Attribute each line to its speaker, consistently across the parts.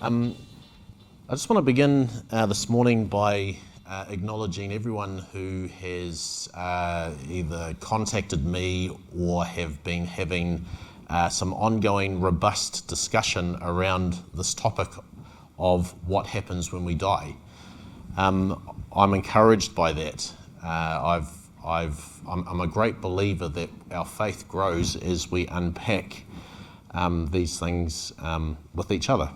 Speaker 1: I just want to begin this morning by acknowledging everyone who has either contacted me or have been having some ongoing robust discussion around this topic of what happens when we die. I'm encouraged by that. I'm a great believer that our faith grows as we unpack these things with each other.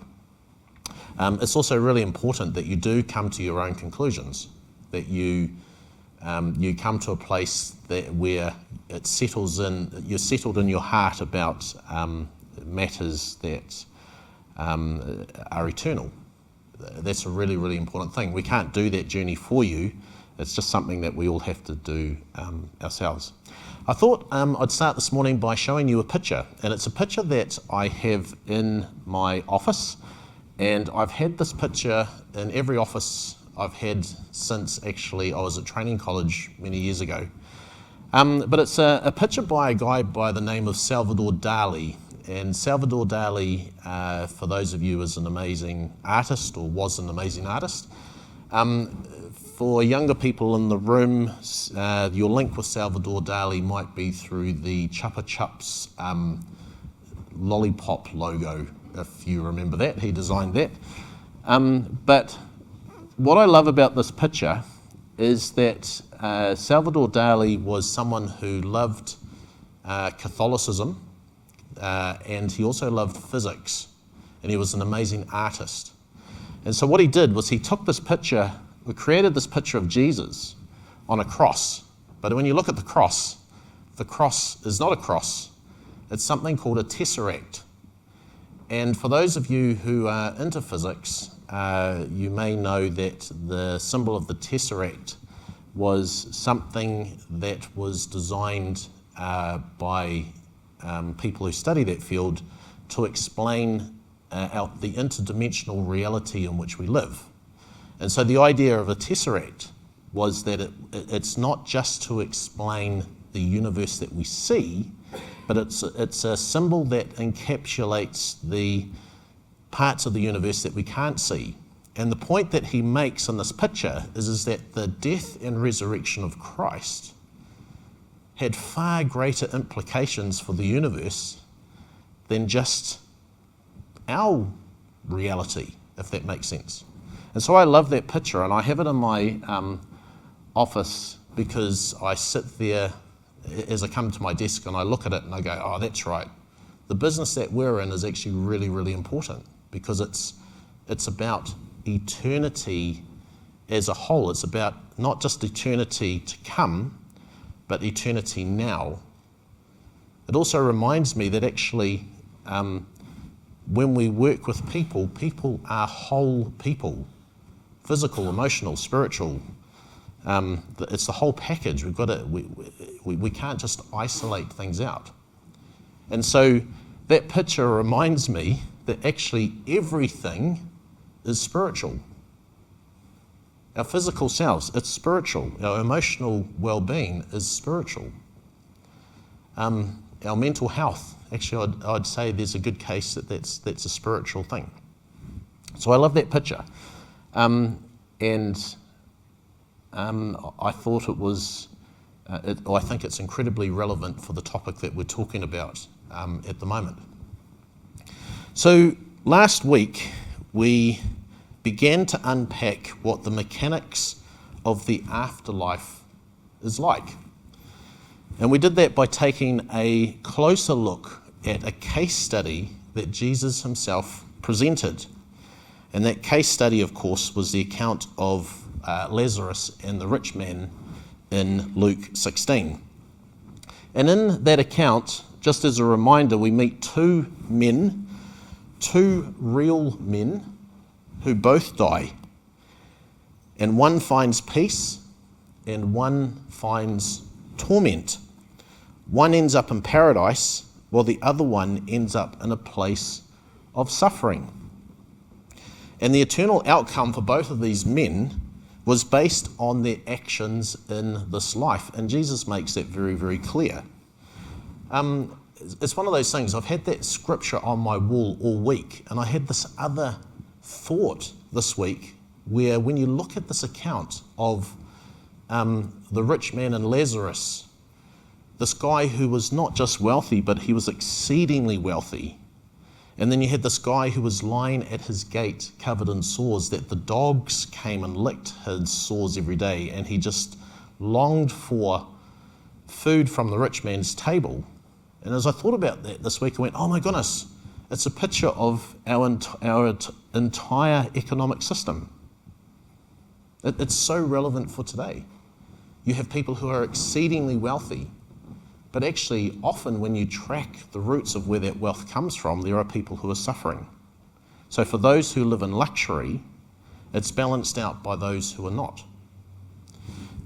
Speaker 1: It's also really important that you do come to your own conclusions, that you come to a place where it settles in, you're settled in your heart about matters that are eternal. That's a really, really important thing. We can't do that journey for you. It's just something that we all have to do ourselves. I thought I'd start this morning by showing you a picture, and it's a picture that I have in my office. And I've had this picture in every office I've had since actually I was at training college many years ago. But it's a picture by a guy by the name of Salvador Dali. And Salvador Dali, for those of you, is an amazing artist, or was an amazing artist. For younger people in the room, your link with Salvador Dali might be through the Chupa Chups lollipop logo. If you remember that, he designed that. But what I love about this picture is that Salvador Dali was someone who loved Catholicism, and he also loved physics, and he was an amazing artist. And so what he did was he took this picture, we created this picture of Jesus on a cross. But when you look at the cross is not a cross, it's something called a tesseract. And for those of you who are into physics, you may know that the symbol of the tesseract was something that was designed by people who study that field to explain the interdimensional reality in which we live. And so the idea of a tesseract was that it's not just to explain the universe that we see, but it's a symbol that encapsulates the parts of the universe that we can't see. And the point that he makes in this picture is that the death and resurrection of Christ had far greater implications for the universe than just our reality, if that makes sense. And so I love that picture, and I have it in my office because I sit there as I come to my desk and I look at it and I go, oh, that's right. The business that we're in is actually really, really important because it's about eternity as a whole. It's about not just eternity to come, but eternity now. It also reminds me that actually when we work with people, people are whole people, physical, emotional, spiritual. It's the whole package. We can't just isolate things out. And so that picture reminds me that actually everything is spiritual. Our physical selves, it's spiritual. Our emotional well-being is spiritual. Our mental health, actually I'd say there's a good case that that's a spiritual thing. So I love that picture. I thought it was, I think it's incredibly relevant for the topic that we're talking about at the moment. So last week we began to unpack what the mechanics of the afterlife is like. And we did that by taking a closer look at a case study that Jesus himself presented. And that case study, of course, was the account of Lazarus and the rich man in Luke 16. And in that account, just as a reminder, we meet two real men who both die. And one finds peace and one finds torment. One ends up in paradise while the other one ends up in a place of suffering. And the eternal outcome for both of these men was based on their actions in this life. And Jesus makes that very, very clear. It's one of those things, I've had that scripture on my wall all week, and I had this other thought this week where when you look at this account of the rich man and Lazarus, this guy who was not just wealthy, but he was exceedingly wealthy. And then you had this guy who was lying at his gate covered in sores, that the dogs came and licked his sores every day, and he just longed for food from the rich man's table. And as I thought about that this week, I went, oh my goodness, it's a picture of our entire economic system. It's so relevant for today. You have people who are exceedingly wealthy, but actually often when you track the roots of where that wealth comes from, there are people who are suffering. So for those who live in luxury, it's balanced out by those who are not.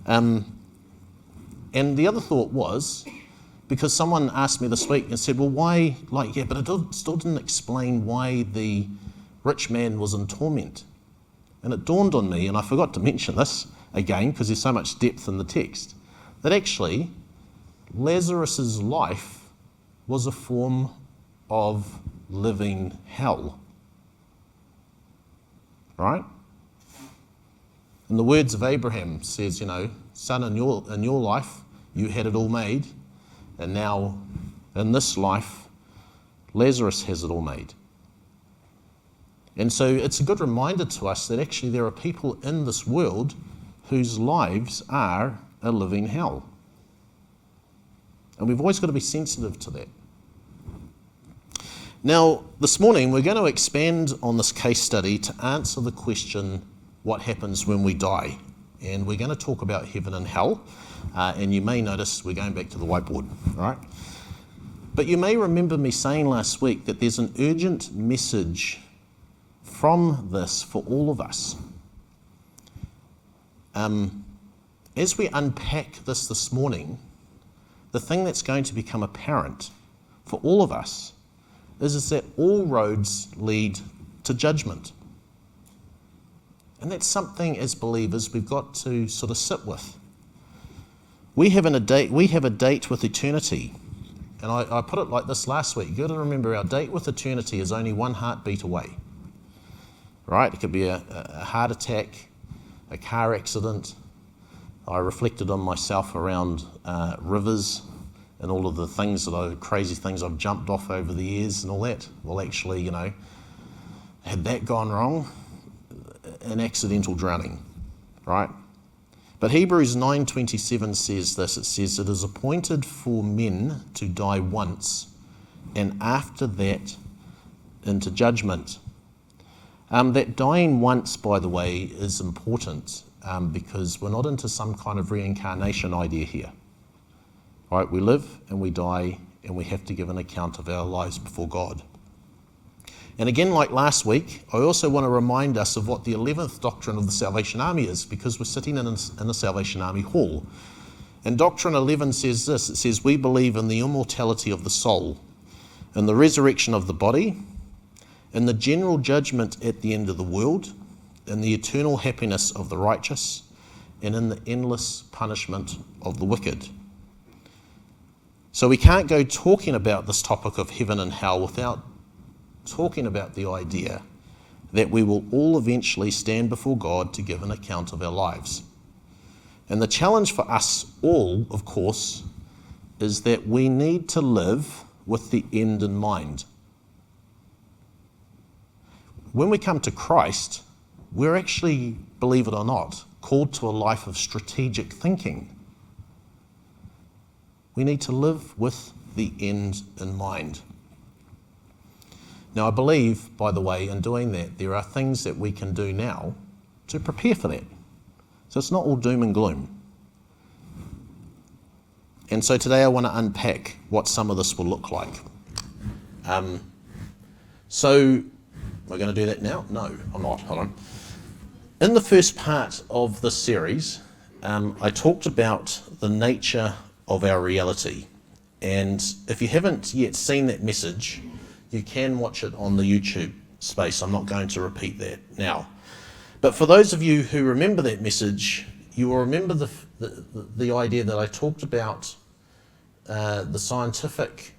Speaker 1: And the other thought was, because someone asked me this week and said, well, why, but it still didn't explain why the rich man was in torment. And it dawned on me, and I forgot to mention this again because there's so much depth in the text, that actually Lazarus's life was a form of living hell. Right? In the words of Abraham says, son, in your life, you had it all made, and now in this life, Lazarus has it all made. And so it's a good reminder to us that actually there are people in this world whose lives are a living hell. And we've always got to be sensitive to that. Now, this morning, we're going to expand on this case study to answer the question, what happens when we die? And we're going to talk about heaven and hell. And you may notice we're going back to the whiteboard, all right? But you may remember me saying last week that there's an urgent message from this for all of us. As we unpack this morning, the thing that's going to become apparent for all of us is that all roads lead to judgment. And that's something as believers we've got to sort of sit with. We have a date with eternity. And I put it like this last week. You've got to remember our date with eternity is only one heartbeat away. Right? It could be a heart attack, a car accident. I reflected on myself around rivers and all of the crazy things I've jumped off over the years and all that. Well, actually, had that gone wrong, an accidental drowning, right? But Hebrews 9:27 says this. It says, it is appointed for men to die once, and after that into judgment. That dying once, by the way, is important because we're not into some kind of reincarnation idea here. Right? We live and we die and we have to give an account of our lives before God. And again, like last week, I also want to remind us of what the 11th doctrine of the Salvation Army is, because we're sitting in the Salvation Army hall. And Doctrine 11 says this. It says, we believe in the immortality of the soul, in the resurrection of the body, in the general judgment at the end of the world, in the eternal happiness of the righteous, and in the endless punishment of the wicked. So we can't go talking about this topic of heaven and hell without talking about the idea that we will all eventually stand before God to give an account of our lives. And the challenge for us all, of course, is that we need to live with the end in mind. When we come to Christ, we're actually, believe it or not, called to a life of strategic thinking. We need to live with the end in mind. Now, I believe, by the way, in doing that, there are things that we can do now to prepare for that. So it's not all doom and gloom. And so today I want to unpack what some of this will look like. So, am I going to do that now? No, I'm not. Hold on. In the first part of this series, I talked about the nature of our reality. And if you haven't yet seen that message, you can watch it on the YouTube space. I'm not going to repeat that now. But for those of you who remember that message, you will remember the idea that I talked about the scientific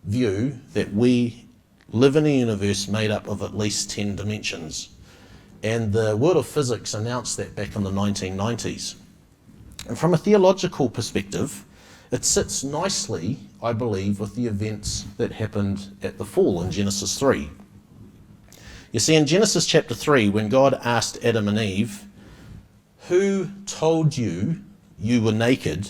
Speaker 1: view that we live in a universe made up of at least 10 dimensions. And the world of physics announced that back in the 1990s. And from a theological perspective, it sits nicely, I believe, with the events that happened at the fall in Genesis 3. You see, in Genesis chapter 3, when God asked Adam and Eve, "Who told you you were naked?"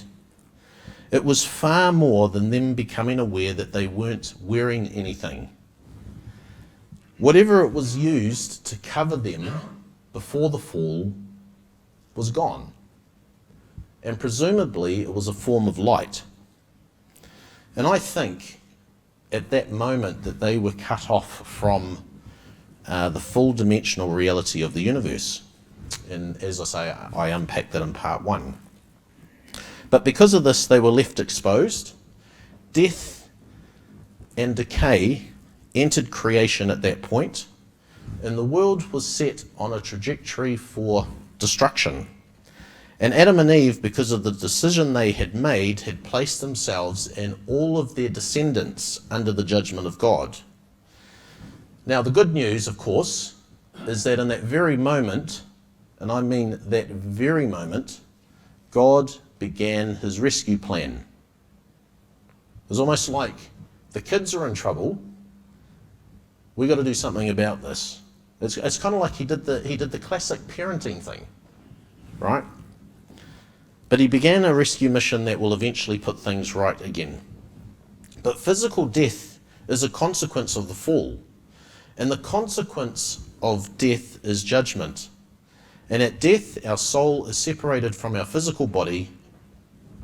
Speaker 1: it was far more than them becoming aware that they weren't wearing anything. Whatever it was used to cover them before the fall was gone. And presumably it was a form of light. And I think at that moment that they were cut off from the full dimensional reality of the universe. And as I say, I unpacked that in part 1. But because of this, they were left exposed. Death and decay entered creation at that point, and the world was set on a trajectory for destruction. And Adam and Eve, because of the decision they had made, had placed themselves and all of their descendants under the judgment of God. Now, the good news, of course, is that in that very moment, and I mean that very moment, God began his rescue plan. It was almost like the kids are in trouble. We got to do something about this. It's kind of like he did the classic parenting thing, right? But he began a rescue mission that will eventually put things right again. But physical death is a consequence of the fall. And the consequence of death is judgment. And at death, our soul is separated from our physical body,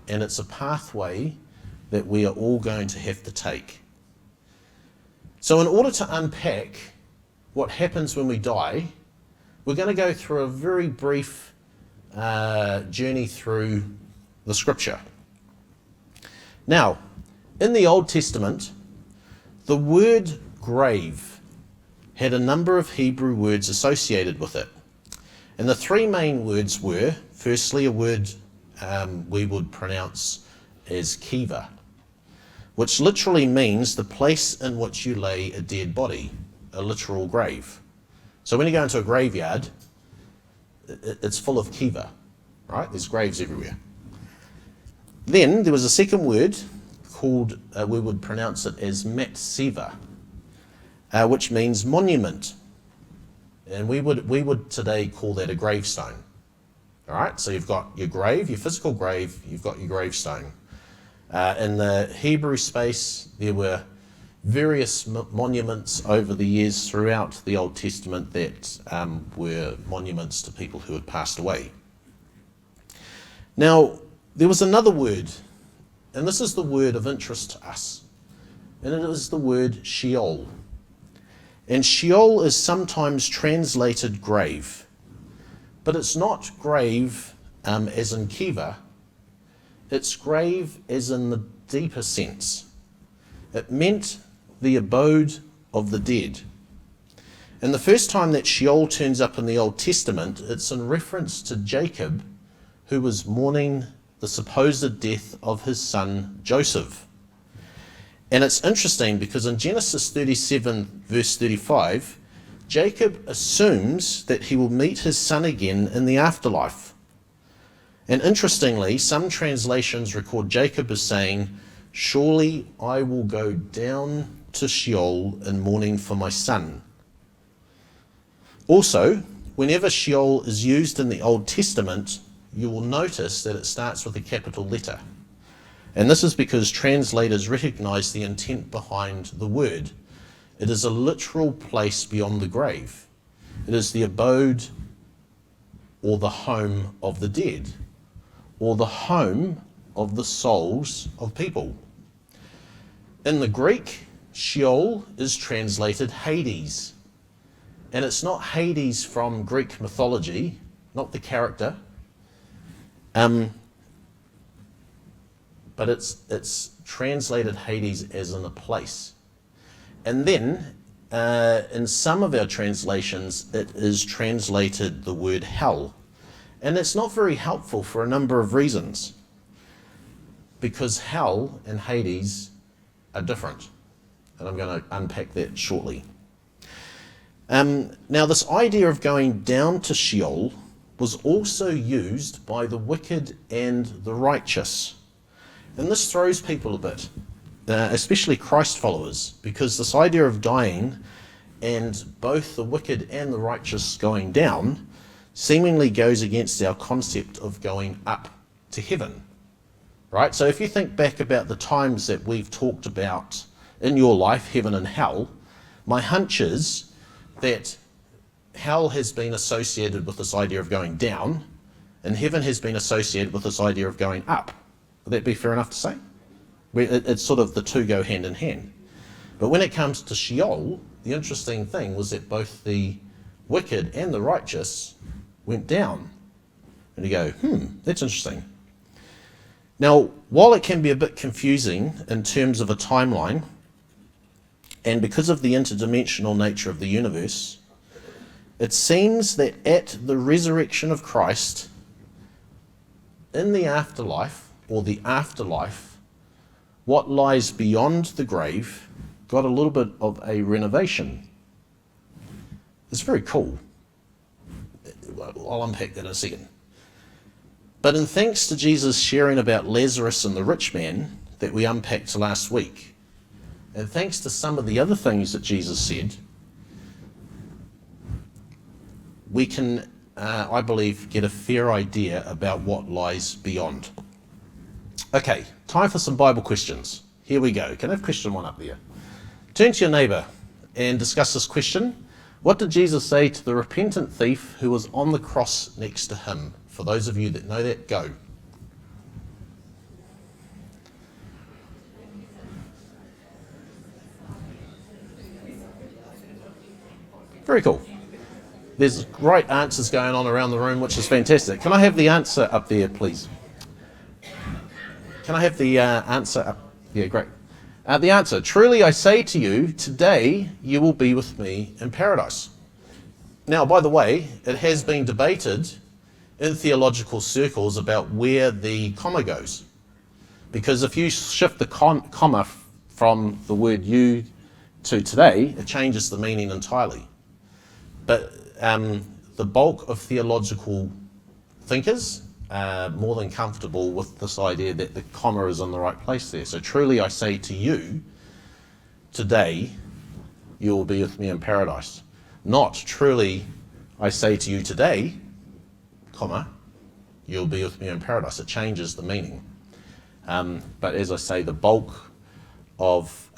Speaker 1: and it's a pathway that we are all going to have to take. So in order to unpack what happens when we die, we're going to go through a very brief journey through the scripture. Now, in the Old Testament, the word grave had a number of Hebrew words associated with it. And the three main words were, firstly, a word we would pronounce as kiva, which literally means the place in which you lay a dead body, a literal grave. So when you go into a graveyard, it's full of kiva, right? There's graves everywhere. Then there was a second word called, we would pronounce it as matsiva, which means monument. And we would today call that a gravestone. All right, so you've got your grave, your physical grave, you've got your gravestone. In the Hebrew space, there were various monuments over the years throughout the Old Testament that were monuments to people who had passed away. Now, there was another word, and this is the word of interest to us, and it is the word Sheol. And Sheol is sometimes translated grave, but it's not grave as in kiva, it's grave as in the deeper sense. It meant the abode of the dead. And the first time that Sheol turns up in the Old Testament, it's in reference to Jacob, who was mourning the supposed death of his son Joseph. And it's interesting because in Genesis 37 verse 35, Jacob assumes that he will meet his son again in the afterlife. And interestingly, some translations record Jacob as saying, "Surely I will go down to Sheol in mourning for my son." Also, whenever Sheol is used in the Old Testament, you will notice that it starts with a capital letter. And this is because translators recognize the intent behind the word. It is a literal place beyond the grave. It is the abode or the home of the dead, or the home of the souls of people. In the Greek, Sheol is translated Hades. And it's not Hades from Greek mythology, not the character, but it's translated Hades as in a place. And then, in some of our translations, it is translated the word hell. And it's not very helpful for a number of reasons, because hell and Hades are different. And I'm going to unpack that shortly. Now, this idea of going down to Sheol was also used by the wicked and the righteous. And this throws people a bit, especially Christ followers, because this idea of dying and both the wicked and the righteous going down seemingly goes against our concept of going up to heaven, right? So if you think back about the times that we've talked about in your life, heaven and hell, my hunch is that hell has been associated with this idea of going down, and heaven has been associated with this idea of going up. Would that be fair enough to say? It's sort of the two go hand in hand. But when it comes to Sheol, the interesting thing was that both the wicked and the righteous went down. And you go, that's interesting. Now, while it can be a bit confusing in terms of a timeline, and because of the interdimensional nature of the universe, it seems that at the resurrection of Christ, in the afterlife, or the afterlife, what lies beyond the grave got a little bit of a renovation. It's very cool. I'll unpack that in a second. But in thanks to Jesus sharing about Lazarus and the rich man that we unpacked last week, and thanks to some of the other things that Jesus said, we can, I believe, get a fair idea about what lies beyond. Okay, time for some Bible questions. Here we go. Can I have question one up there? Turn to your neighbour and discuss this question. What did Jesus say to the repentant thief who was on the cross next to him? For those of you that know that, go. Very cool. There's great answers going on around the room, which is fantastic. Can I have the answer up there, please? Can I have the answer up? Yeah, great. The answer, truly I say to you, today you will be with me in paradise. Now, by the way, it has been debated in theological circles about where the comma goes. Because if you shift the comma from the word you to today, it changes the meaning entirely. But the bulk of theological thinkers are more than comfortable with this idea that the comma is in the right place there. So truly I say to you, today you will be with me in paradise. Not truly I say to you today, comma, you'll be with me in paradise. It changes the meaning. But as I say, the bulk of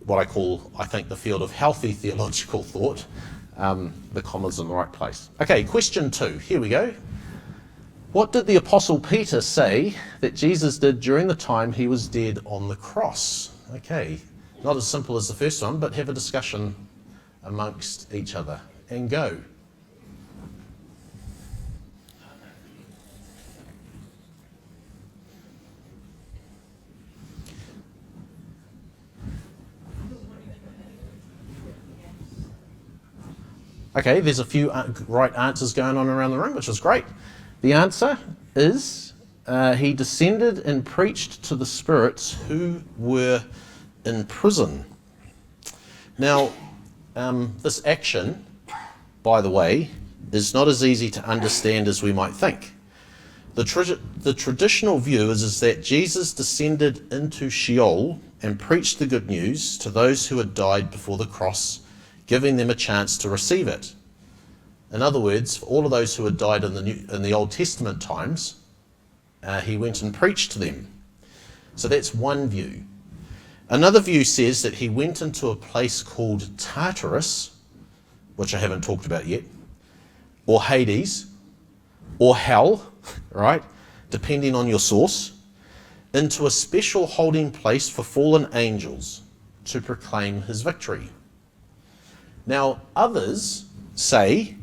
Speaker 1: what I call, I think, the field of healthy theological thought, the comma's in the right place. Okay, question 2. Here we go. What did the Apostle Peter say that Jesus did during the time he was dead on the cross? Okay, not as simple as the first one, but have a discussion amongst each other and go. Okay, there's a few right answers going on around the room, which is great. The answer is he descended and preached to the spirits who were in prison. Now, this action, by the way, is not as easy to understand as we might think. The traditional view is that Jesus descended into Sheol and preached the good news to those who had died before the cross, giving them a chance to receive it. In other words, for all of those who had died in the Old Testament times, he went and preached to them. So that's one view. Another view says that he went into a place called Tartarus, which I haven't talked about yet, or Hades, or hell, right, depending on your source, into a special holding place for fallen angels to proclaim his victory. Now, others say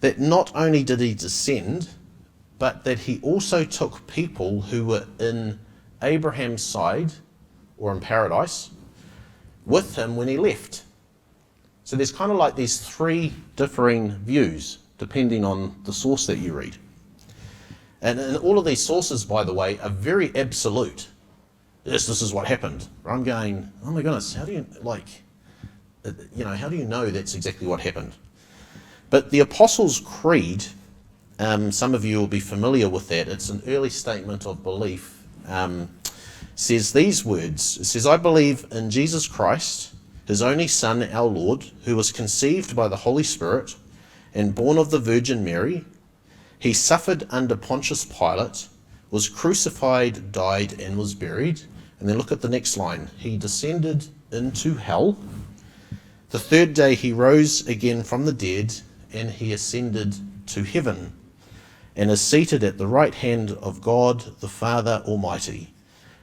Speaker 1: that not only did he descend, but that he also took people who were in Abraham's side, or in paradise, with him when he left. So there's kind of like these three differing views, depending on the source that you read. And all of these sources, by the way, are very absolute. yes, this is what happened. I'm going, oh my goodness, how do you how do you know that's exactly what happened? But the Apostles' Creed, some of you will be familiar with that. It's an early statement of belief. Says these words. It says, I believe in Jesus Christ, his only Son, our Lord, who was conceived by the Holy Spirit and born of the Virgin Mary. He suffered under Pontius Pilate, was crucified, died, and was buried. And then look at the next line. He descended into hell. The third day he rose again from the dead, and he ascended to heaven, and is seated at the right hand of God the Father Almighty.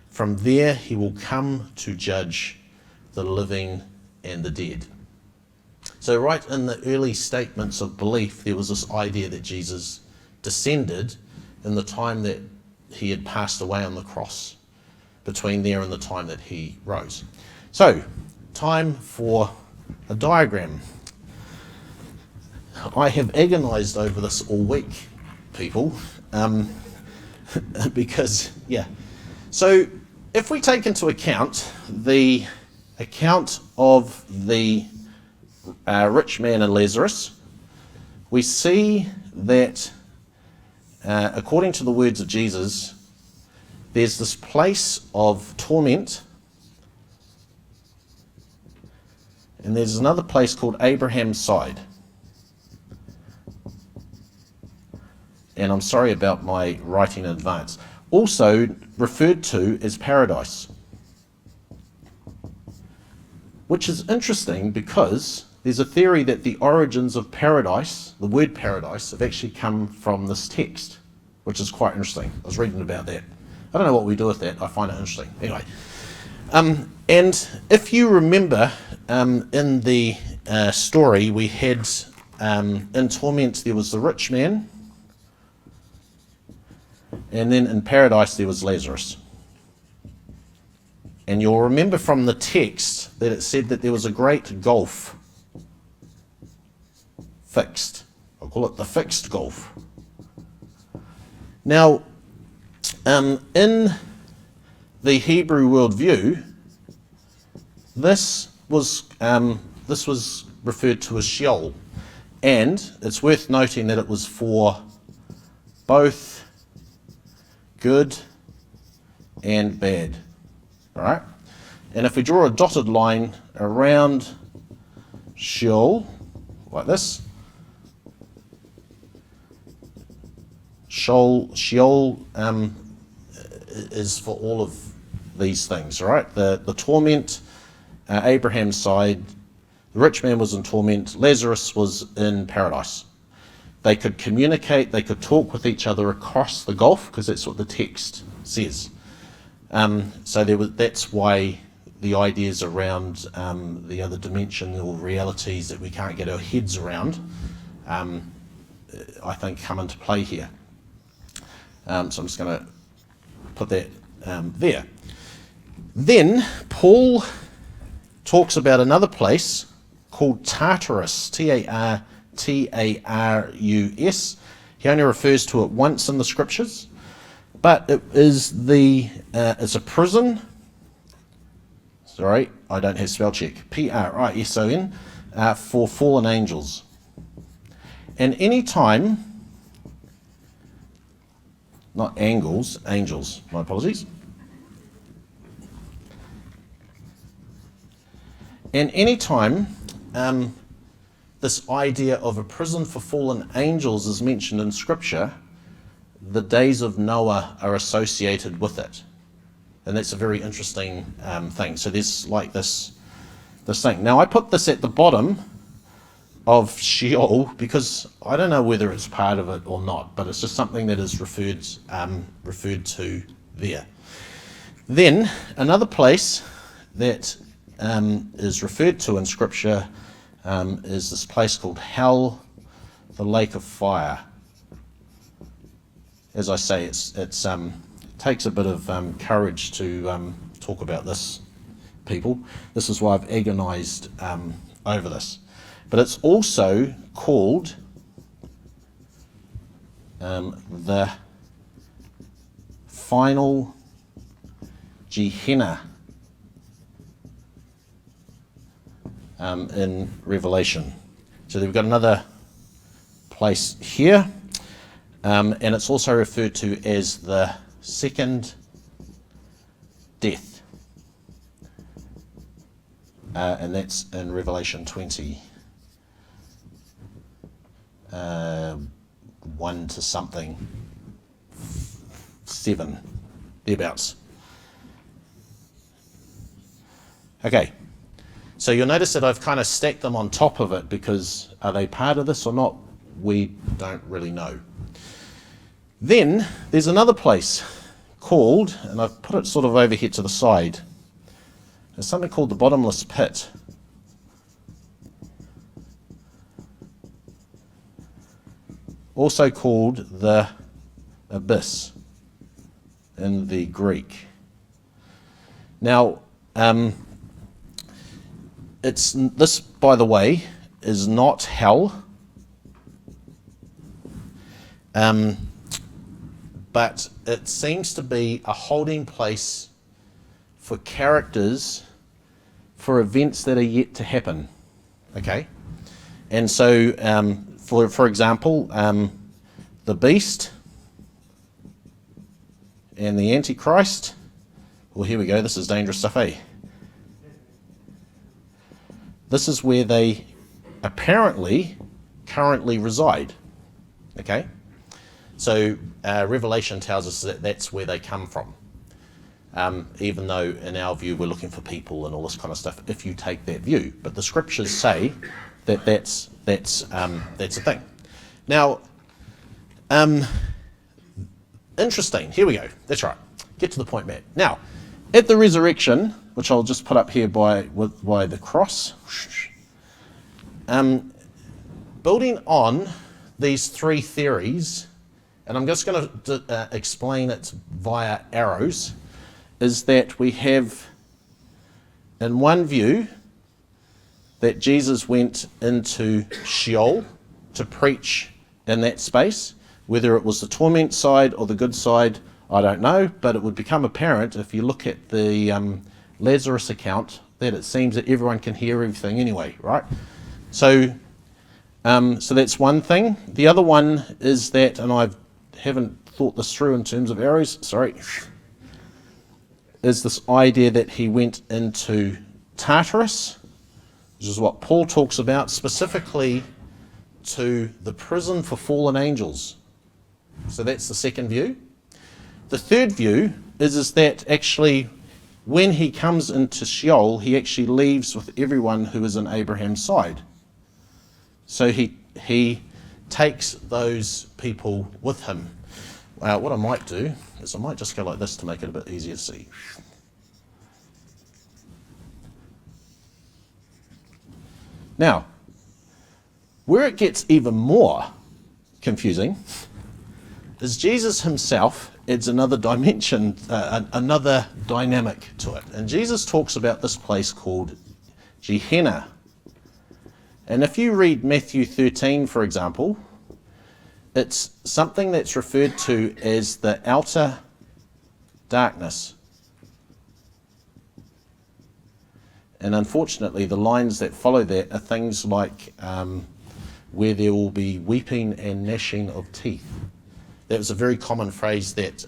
Speaker 1: From there he will come to judge the living and the dead. So right in the early statements of belief, there was this idea that Jesus descended in the time that he had passed away on the cross, between there and the time that he rose. So, time for a diagram. I have agonized over this all week, people, because, So, if we take into account the account of the rich man and Lazarus, we see that, according to the words of Jesus, there's this place of torment, and there's another place called Abraham's side. And I'm sorry about my writing in advance. Also referred to as paradise, which is interesting because there's a theory that the origins of paradise, the word paradise, have actually come from this text, which is quite interesting. I was reading about that. I don't know what we do with that. I find it interesting. Anyway, and if you remember, in the story we had, in torment there was the rich man, and then in paradise there was Lazarus. And you'll remember from the text that it said that there was a great gulf fixed. I'll call it the fixed gulf. Now, in the Hebrew worldview, this was referred to as Sheol, and it's worth noting that it was for both good and bad. All right, and if we draw a dotted line around Sheol, like this, Sheol is for all of these things, all right? The torment, Abraham's side, the rich man was in torment, Lazarus was in paradise. They could communicate, they could talk with each other across the gulf, because that's what the text says. So that's why the ideas around the other dimensional realities that we can't get our heads around, I think, come into play here. So I'm just going to put that there. Then Paul talks about another place called Tartarus, Tartarus. He only refers to it once in the scriptures, but it is it's a prison. Sorry, I don't have spell check. Prison for fallen angels. And any time, not angels, my apologies. And any time this idea of a prison for fallen angels is mentioned in Scripture, the days of Noah are associated with it. And that's a very interesting thing. So there's like this thing. Now I put this at the bottom of Sheol because I don't know whether it's part of it or not, but it's just something that is referred to there. Then another place that is referred to in Scripture is this place called Hell, the lake of fire. As I say, it takes a bit of courage to talk about this, people. This is why I've agonized over this. But it's also called the final Gehenna in Revelation. So we've got another place here, and it's also referred to as the second death, and that's in Revelation 20. 1 to something, 7, thereabouts. Okay, so you'll notice that I've kind of stacked them on top of it because are they part of this or not? We don't really know. Then there's another place called, and I've put it sort of over here to the side, there's something called the bottomless pit. Also called the abyss in the Greek. Now, this, by the way, is not hell, but it seems to be a holding place for characters for events that are yet to happen. Okay, and so for example, the beast and the Antichrist. Well, here we go. This is dangerous stuff, eh? This is where they apparently currently reside. Okay? So Revelation tells us that that's where they come from. Even though in our view we're looking for people and all this kind of stuff, if you take that view. But the scriptures say that that's a thing. Now, interesting. Here we go. That's right. Get to the point, Matt. Now, at the resurrection, which I'll just put up here by the cross, building on these three theories, and I'm just going to explain it via arrows, is that we have, in one view, that Jesus went into Sheol to preach in that space. Whether it was the torment side or the good side, I don't know, but it would become apparent if you look at the Lazarus account that it seems that everyone can hear everything anyway, right? So that's one thing. The other one is that, and I haven't thought this through in terms of arrows, sorry, is this idea that he went into Tartarus, which is what Paul talks about, specifically to the prison for fallen angels. So that's the second view. The third view is that actually when he comes into Sheol, he actually leaves with everyone who is on Abraham's side. So he takes those people with him. What I might do is I might just go like this to make it a bit easier to see. Now, where it gets even more confusing is Jesus himself adds another dimension, another dynamic to it. And Jesus talks about this place called Gehenna. And if you read Matthew 13, for example, it's something that's referred to as the outer darkness. And unfortunately, the lines that follow that are things like where there will be weeping and gnashing of teeth. That was a very common phrase that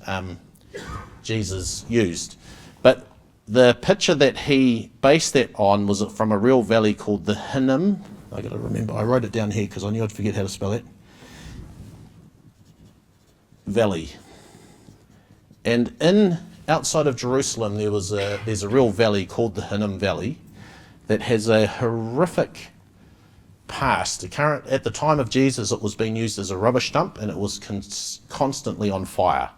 Speaker 1: Jesus used. But the picture that he based that on was from a real valley called the Hinnom. I got to remember, I wrote it down here because I knew I'd forget how to spell it. Valley. And outside of Jerusalem, there's a real valley called the Hinnom Valley that has a horrific past. At the time of Jesus, it was being used as a rubbish dump and it was constantly on fire.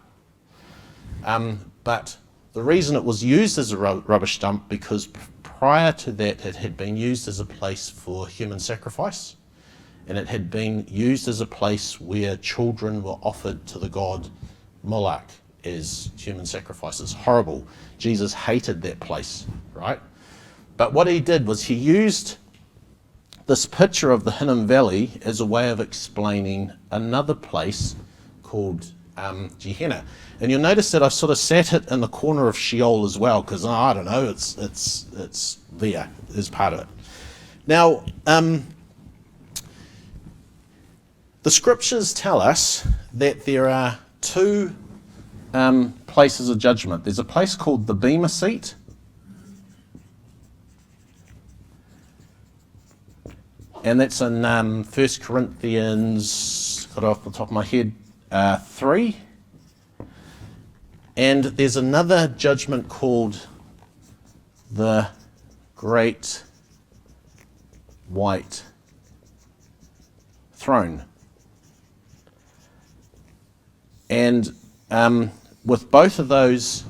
Speaker 1: But the reason it was used as a rubbish dump because prior to that it had been used as a place for human sacrifice, and it had been used as a place where children were offered to the god Moloch as human sacrifices. Horrible. Jesus hated that place, right? But what he did was he used this picture of the Hinnom Valley as a way of explaining another place called Gehenna. And you'll notice that I've sort of sat it in the corner of Sheol as well, because I don't know, it's there as part of it. Now, the scriptures tell us that there are two places of judgment. There's a place called the Bema Seat, and that's in 1 Corinthians, got it off the top of my head, 3. And there's another judgment called the Great White Throne. And with both of those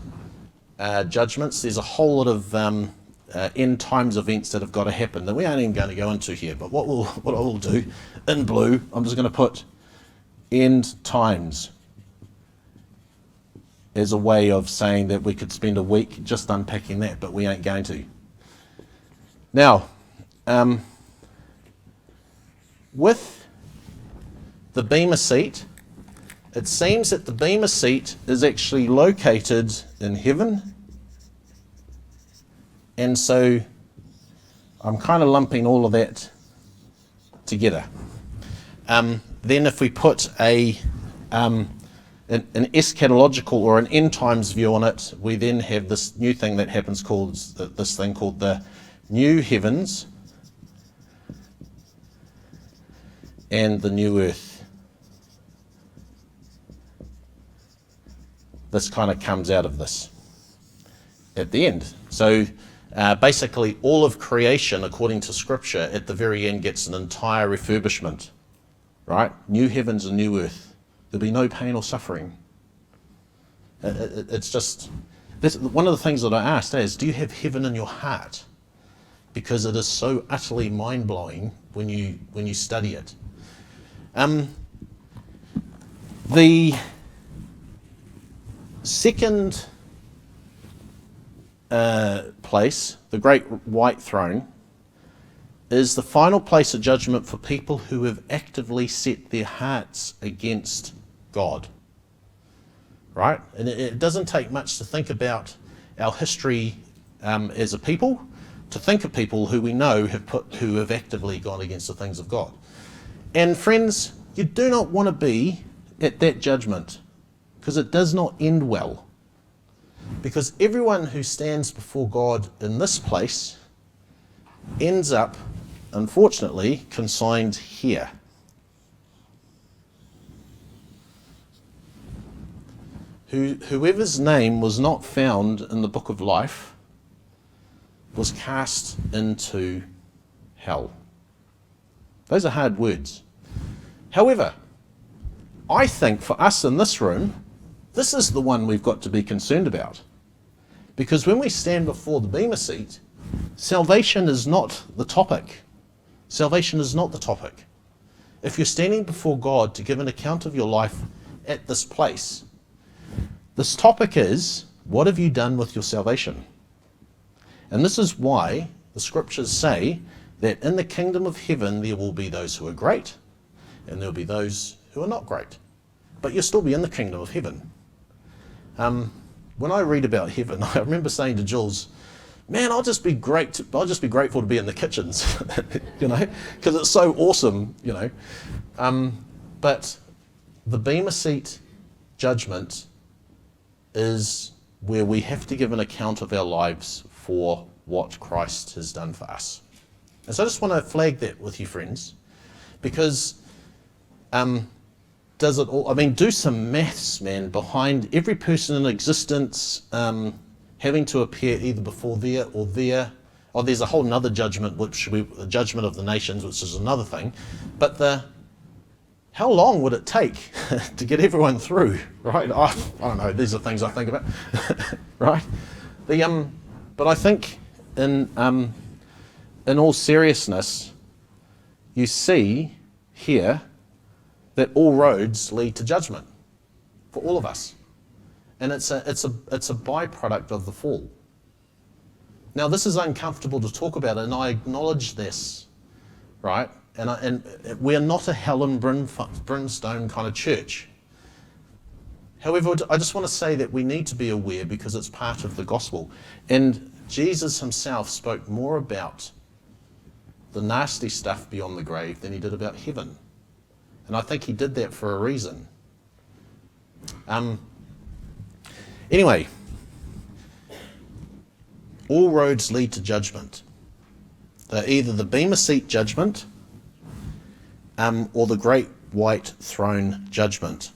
Speaker 1: judgments, there's a whole lot of end times events that have got to happen that we aren't even going to go into here. But what I will do in blue, I'm just going to put end times as a way of saying that we could spend a week just unpacking that, but we ain't going to. Now, with the Bema Seat, it seems that the Bema Seat is actually located in heaven, and so I'm kind of lumping all of that together. Then if we put an eschatological or an end times view on it, we then have this new thing that happens called the new heavens and the new earth. This kind of comes out of this at the end. So basically all of creation, according to scripture, at the very end gets an entire refurbishment, right? New heavens and new earth. There'll be no pain or suffering. It's just, this, one of the things that I asked is, do you have heaven in your heart? Because it is so utterly mind-blowing when you study it. The second place, the Great White Throne, is the final place of judgment for people who have actively set their hearts against God. Right? And it doesn't take much to think about our history as a people, to think of people who we know who have actively gone against the things of God. And friends, you do not want to be at that judgment, because it does not end well. Because everyone who stands before God in this place ends up, unfortunately, consigned here. Whoever's name was not found in the book of life was cast into hell. Those are hard words. However, I think for us in this room, this is the one we've got to be concerned about. Because when we stand before the Bema Seat, salvation is not the topic. Salvation is not the topic. If you're standing before God to give an account of your life at this place, this topic is, what have you done with your salvation? And this is why the scriptures say that in the kingdom of heaven there will be those who are great, and there will be those who are not great. But you'll still be in the kingdom of heaven. When I read about heaven, I remember saying to Jules, man, I'll just be grateful to be in the kitchens, you know, because it's so awesome, you know. But the Bema Seat judgment is where we have to give an account of our lives for what Christ has done for us. And so I just want to flag that with you, friends, because does it all, I mean, do some maths, man, behind every person in existence having to appear either before there or there. Oh, there's a whole nother judgment, which we, the judgment of the nations, which is another thing. But how long would it take to get everyone through, right? I don't know, these are things I think about, right? But I think in all seriousness, you see here that all roads lead to judgment for all of us. And it's a byproduct of the fall. Now, this is uncomfortable to talk about, and I acknowledge this, right? And we're not a hell and brimstone kind of church. However, I just want to say that we need to be aware because it's part of the gospel. And Jesus himself spoke more about the nasty stuff beyond the grave than he did about heaven. And I think he did that for a reason. Anyway, all roads lead to judgment. They're either the Bema Seat judgment or the great white throne judgment.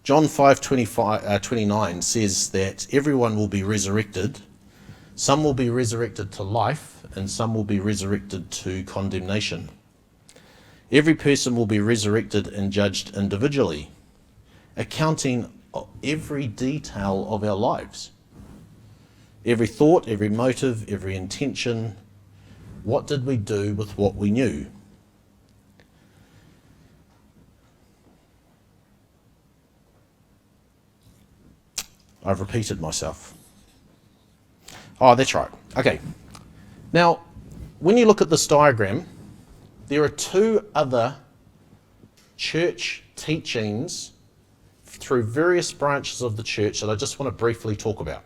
Speaker 1: John 5:29 says that everyone will be resurrected. Some will be resurrected to life, and some will be resurrected to condemnation. Every person will be resurrected and judged individually, accounting every detail of our lives. Every thought, every motive, every intention. What did we do with what we knew? I've repeated myself. Oh, that's right. Okay. Now, when you look at this diagram, there are two other church teachings through various branches of the church that I just want to briefly talk about.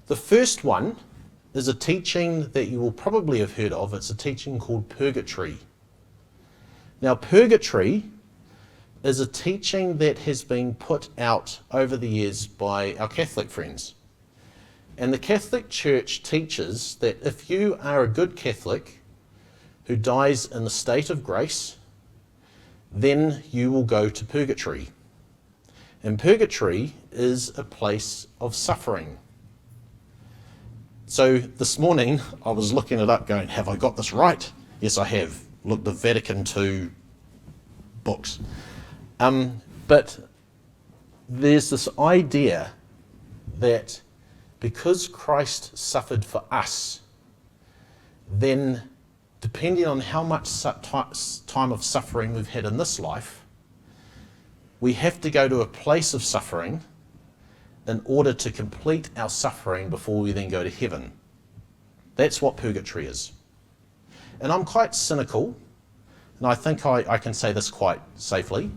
Speaker 1: The first one is a teaching that you will probably have heard of. It's a teaching called purgatory. Now, purgatory is a teaching that has been put out over the years by our Catholic friends. And the Catholic Church teaches that if you are a good Catholic who dies in the state of grace, then you will go to purgatory. And purgatory is a place of suffering. So this morning I was looking it up going, have I got this right? Yes, I have. Look, the Vatican II books. But there's this idea that because Christ suffered for us, then depending on how much time of suffering we've had in this life, we have to go to a place of suffering in order to complete our suffering before we then go to heaven. That's what purgatory is. And I'm quite cynical, and I think I can say this quite safely,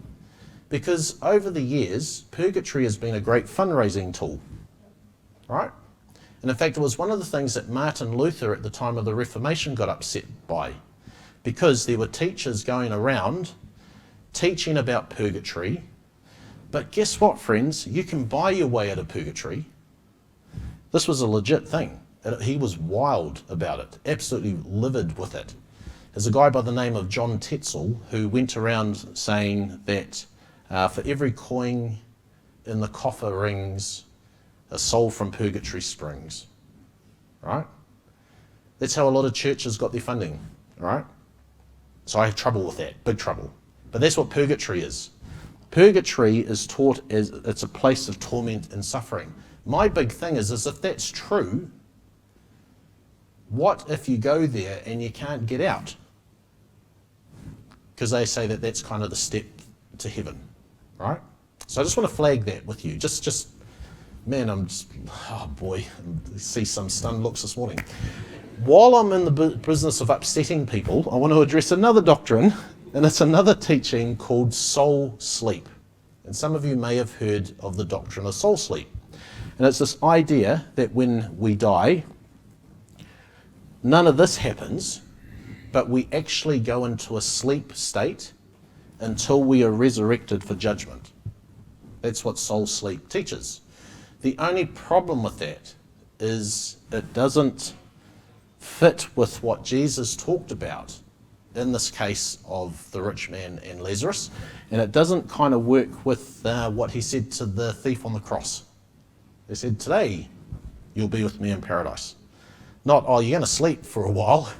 Speaker 1: because over the years, purgatory has been a great fundraising tool, right? And in fact, it was one of the things that Martin Luther at the time of the Reformation got upset by, because there were teachers going around teaching about purgatory. But guess what, friends? You can buy your way out of purgatory. This was a legit thing. He was wild about it, absolutely livid with it. There's a guy by the name of John Tetzel who went around saying that for every coin in the coffer rings, a soul from purgatory springs, right? That's how a lot of churches got their funding, right? So I have trouble with that, big trouble. But that's what purgatory is. Purgatory is taught as it's a place of torment and suffering. My big thing is if that's true, what if you go there and you can't get out? Because they say that that's kind of the step to heaven, right? So I just want to flag that with you. Man, oh boy, I see some stunned looks this morning. While I'm in the business of upsetting people, I want to address another doctrine, and it's another teaching called soul sleep. And some of you may have heard of the doctrine of soul sleep. And it's this idea that when we die, none of this happens, but we actually go into a sleep state until we are resurrected for judgment. That's what soul sleep teaches. The only problem with that is it doesn't fit with what Jesus talked about in this case of the rich man and Lazarus, and it doesn't kind of work with what he said to the thief on the cross. He said, today you'll be with me in paradise. Not, oh, you're going to sleep for a while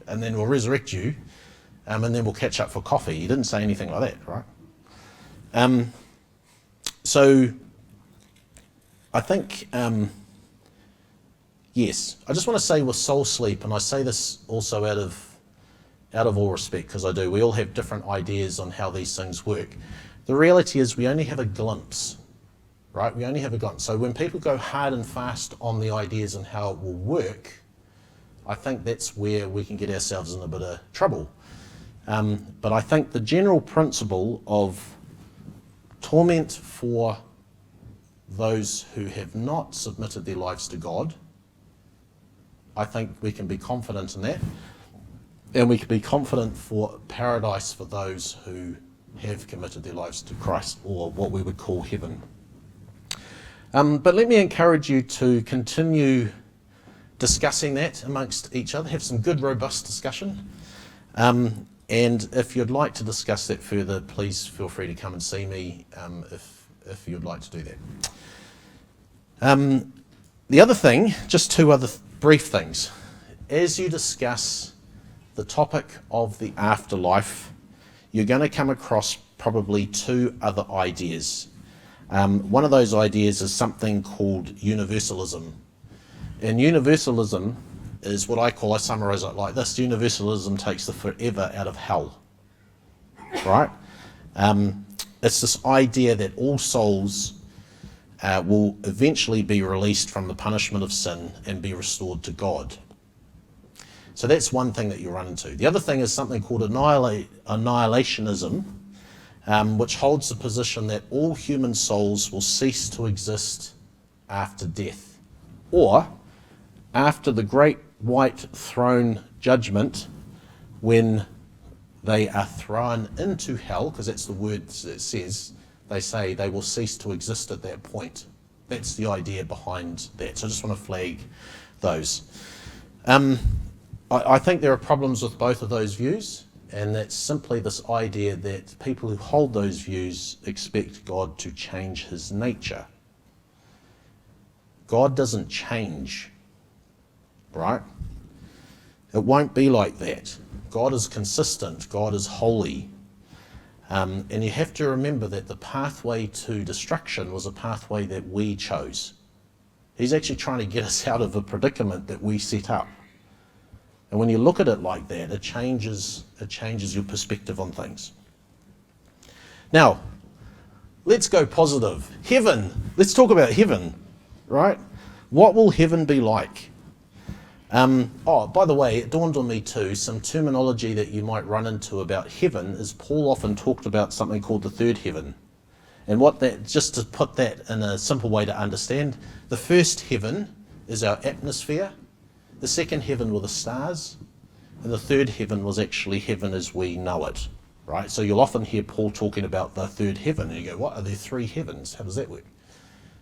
Speaker 1: and then we'll resurrect you and then we'll catch up for coffee. He didn't say anything like that, right? So I think, yes, I just want to say with soul sleep, and I say this also out of all respect, because I do, we all have different ideas on how these things work. The reality is we only have a glimpse, right? We only have a glimpse. So when people go hard and fast on the ideas and how it will work, I think that's where we can get ourselves in a bit of trouble. But I think the general principle of torment for those who have not submitted their lives to God. I think we can be confident in that. And we can be confident for paradise for those who have committed their lives to Christ, or what we would call heaven. But let me encourage you to continue discussing that amongst each other. Have some good, robust discussion. And if you'd like to discuss that further, please feel free to come and see me if you'd like to do that. The other thing, just two other brief things. As you discuss the topic of the afterlife, you're going to come across probably two other ideas. One of those ideas is something called universalism. And universalism is what I summarize it like this: universalism takes the forever out of hell. Right? It's this idea that all souls will eventually be released from the punishment of sin and be restored to God. So that's one thing that you run into. The other thing is something called annihilationism, which holds the position that all human souls will cease to exist after death, or after the great white throne judgment, when they are thrown into hell, because that's the word it says. They say they will cease to exist at that point. That's the idea behind that. So I just want to flag those. I think there are problems with both of those views, and that's simply this idea that people who hold those views expect God to change his nature. God doesn't change, right? It won't be like that. God is consistent. God is holy. And you have to remember that the pathway to destruction was a pathway that we chose. He's actually trying to get us out of a predicament that we set up. And when you look at it like that, it changes your perspective on things. Now, let's go positive. Heaven. Let's talk about heaven, right? What will heaven be like? By the way, it dawned on me too, some terminology that you might run into about heaven is Paul often talked about something called the third heaven. And just to put that in a simple way to understand, the first heaven is our atmosphere. The second heaven were the stars, and the third heaven was actually heaven as we know it, right? So you'll often hear Paul talking about the third heaven, and you go, what, are there three heavens? How does that work?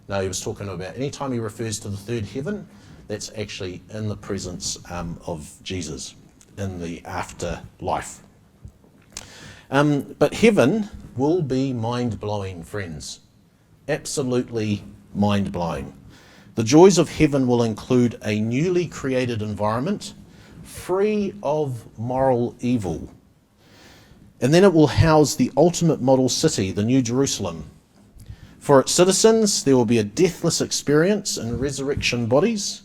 Speaker 1: No, he was talking about, anytime he refers to the third heaven, that's actually in the presence of Jesus, in the afterlife. But heaven will be mind-blowing, friends. Absolutely mind-blowing. The joys of heaven will include a newly created environment free of moral evil. And then it will house the ultimate model city, the New Jerusalem. For its citizens, there will be a deathless experience in resurrection bodies,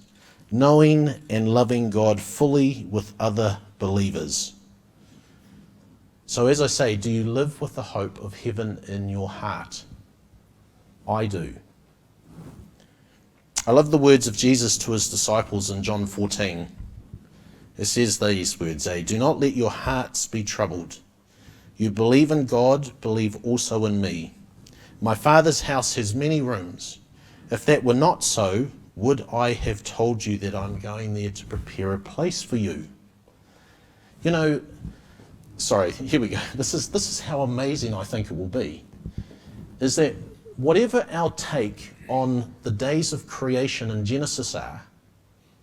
Speaker 1: knowing and loving God fully with other believers. So as I say, do you live with the hope of heaven in your heart? I do. I love the words of Jesus to his disciples in John 14. It says these words, do not let your hearts be troubled. You believe in God, believe also in me. My Father's house has many rooms. If that were not so, would I have told you that I'm going there to prepare a place for you? You know, sorry, here we go. This is how amazing I think it will be. Is that whatever our take on the days of creation in Genesis are,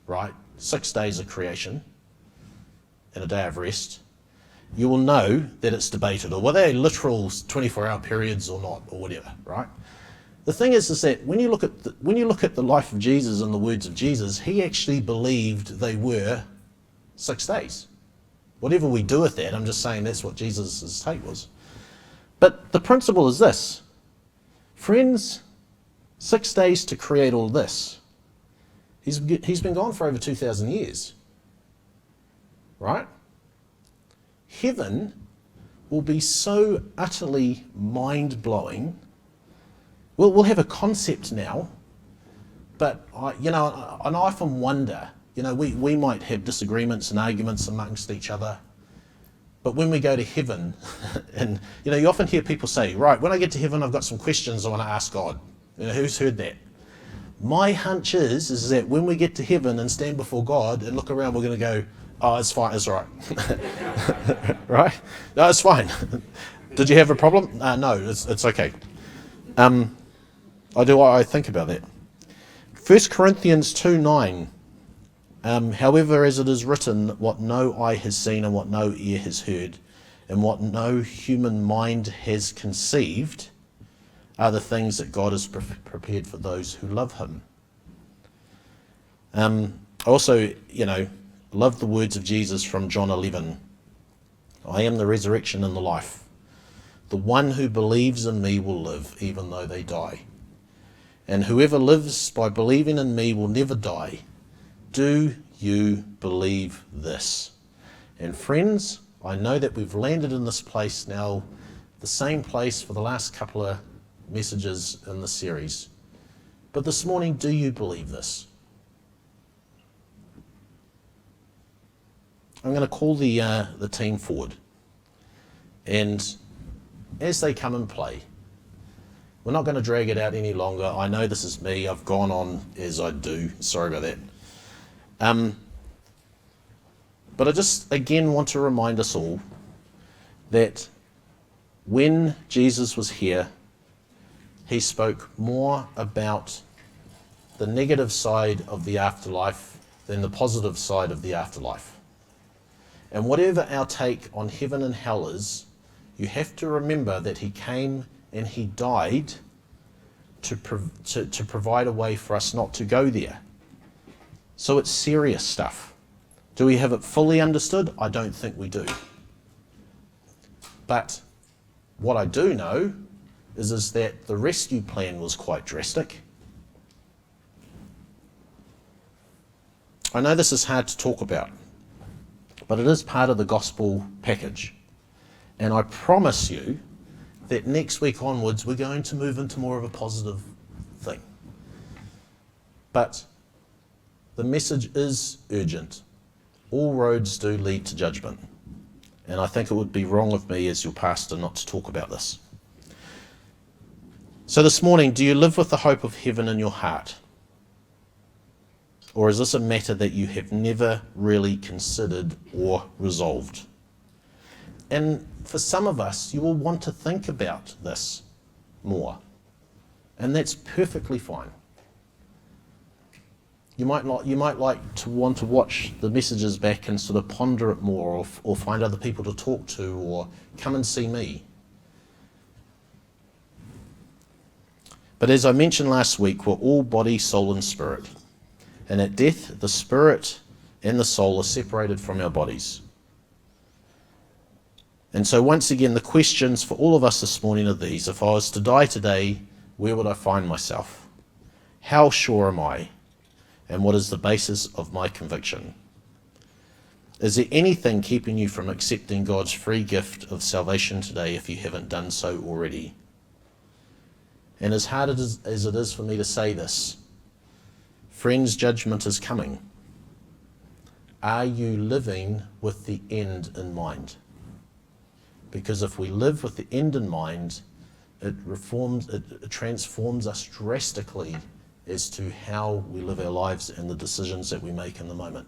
Speaker 1: right, 6 days of creation and a day of rest, you will know that it's debated, or whether they're literal 24-hour periods or not, or whatever, right? The thing is that when you look at the life of Jesus and the words of Jesus, he actually believed they were 6 days. Whatever we do with that, I'm just saying that's what Jesus' take was. But the principle is this. Friends, 6 days to create all this. He's been gone for over 2,000 years. Right? Heaven will be so utterly mind-blowing. We'll have a concept now, but I often wonder, we might have disagreements and arguments amongst each other, But when we go to heaven, and you often hear people say, right, when I get to heaven, I've got some questions I want to ask God. Who's heard that? My hunch is that when we get to heaven and stand before God and look around, we're going to go, oh, it's fine, it's all right. Right? No, it's fine. Did you have a problem? No, it's okay. I think about that. 1 Corinthians 2:9. However, as it is written, what no eye has seen and what no ear has heard, and what no human mind has conceived, are the things that God has prepared for those who love him. I also, love the words of Jesus from John 11. I am the resurrection and the life. The one who believes in me will live, even though they die. And whoever lives by believing in me will never die. Do you believe this? And friends, I know that we've landed in this place now, the same place for the last couple of messages in the series. But this morning, do you believe this? I'm going to call the team forward. And as they come and play, we're not going to drag it out any longer. I know this is me. I've gone on as I do. Sorry about that. But I just, again, want to remind us all that when Jesus was here, he spoke more about the negative side of the afterlife than the positive side of the afterlife. And whatever our take on heaven and hell is, you have to remember that he came and he died to provide a way for us not to go there. So it's serious stuff. Do we have it fully understood? I don't think we do. But what I do know is that the rescue plan was quite drastic. I know this is hard to talk about, but it is part of the gospel package. And I promise you that next week onwards, we're going to move into more of a positive thing. But the message is urgent. All roads do lead to judgment. And I think it would be wrong of me as your pastor not to talk about this. So this morning, do you live with the hope of heaven in your heart? Or is this a matter that you have never really considered or resolved? And for some of us, you will want to think about this more. And that's perfectly fine. You might like to want to watch the messages back and sort of ponder it more, or find other people to talk to, or come and see me. But as I mentioned last week, we're all body, soul, and spirit. And at death, the spirit and the soul are separated from our bodies. And so once again, the questions for all of us this morning are these. If I was to die today, where would I find myself? How sure am I? And what is the basis of my conviction? Is there anything keeping you from accepting God's free gift of salvation today if you haven't done so already? And as hard as it is for me to say this, friends, judgment is coming. Are you living with the end in mind? Because if we live with the end in mind, it transforms us drastically as to how we live our lives and the decisions that we make in the moment.